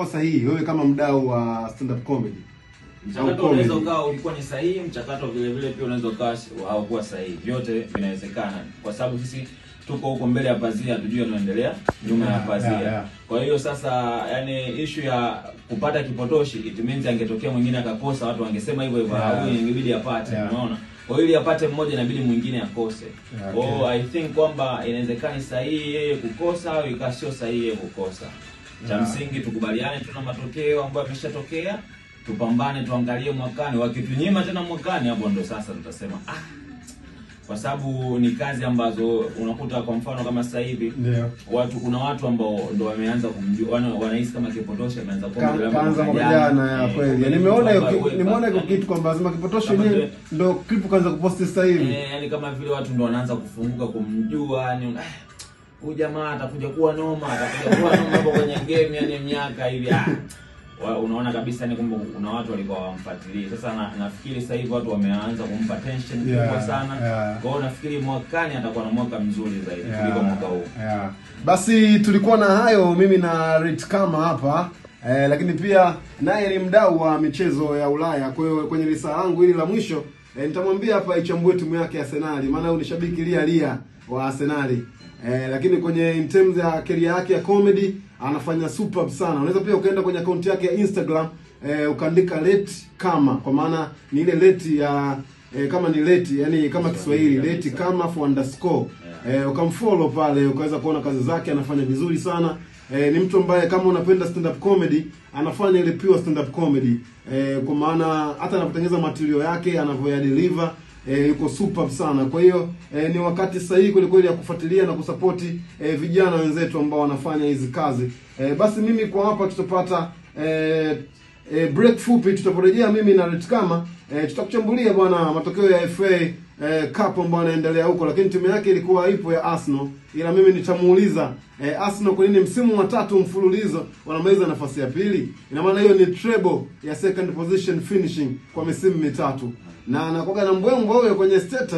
ulikuwa sahihi wewe kama mdau wa stand up comedy? Mchakato unaweza ukawa ulikuwa ni sahihi, mchakato vile vile pia unaweza ukawa haukuwa sahihi. Vyote vinawezekana kwa sababu sisi tuko huko mbele ya pazia, hatujui yanaendelea nyuma ya pazia. Kwa hiyo sasa, yani issue ya kupata kipotoshi, it means angetokea mwingine akakosa, watu wangesema hivyo hivyo, huyu ingebidi apate, unaona? Kwa hiyo ili apate mmoja inabidi mwingine akose. I think kwamba inawezekana sahihi yeye kukosa au ikasio sahihi yeye kukosa. Cha msingi tukubaliane tuna matokeo ambayo yameshatokea, tupambane, tuangalie mwakani. Wakitunyima tena mwakani, hapo ndo sasa tutasema kwa sababu ni kazi ambazo unakuta kwa mfano kama sasa hivi kuna watu ambao ndo wameanza kumjua, wanahisi kama kipotoshi ameanza kuanza jana. Ya kweli nimeona hiyo kitu kwamba lazima kipotoshi yenyewe ndo clip kaanza kuposti sasa hivi. Yani kama vile watu ndo wanaanza kufunguka kumjua, yani huyu jamaa atakuja kuwa noma, hapo kwenye game, yani miaka hivi unaona kabisa ni kwamba kuna watu walikuwa wamfuatilia. Sasa nafikiri sasa hivi watu wameanza kumpa attention kubwa sana. Kwa hiyo nafikiri mwakani atakuwa na mwaka mzuri zaidi kuliko mwaka huu. Basi tulikuwa na hayo, mimi na Rich Kama hapa lakini pia naye ni mdau wa michezo ya Ulaya. Kwa hiyo kwenye lisa langu hili la mwisho nitamwambia hapa ichambue timu yake ya Arsenal, maana huyu ni shabiki lia wa Arsenal. Lakini kwenye in terms ya career yake ya comedy anafanya superb sana. Unaweza pia ukaenda kwenye account yake ya Instagram ukaandika Let Kama, kwa maana ni ile leti ya kama ni leti, yani kama Kiswahili Let Kama _ ukamfollow pale, ukaweza kuona kazi zake, anafanya vizuri sana. Ni mtu ambaye kama unapenda stand up comedy, anafanya ile pure stand up comedy. Kwa maana hata anapotengeneza material yake, anavyoyadeliver yuko superb sana. Kwa hiyo ni wakati sahihi kweli ya kufuatilia na kusupporti vijana wenzetu ambao wanafanya hizi kazi. Basi mimi kwa hapa tutapata break fupi, tutaporejea mimi na Rich Kama tutakuchambulia bwana matokeo ya FA Cup ambayo yanaendelea huko, lakini timu yake ilikuwa ipo ya Arsenal, ila mimi nitamuuliza Arsenal kwa nini msimu wa 3 mfululizo wanamaliza nafasi ya pili? Ina maana hiyo ni treble ya second position finishing kwa misimu mitatu, na anakoga na mbwembwe huyo kwenye status.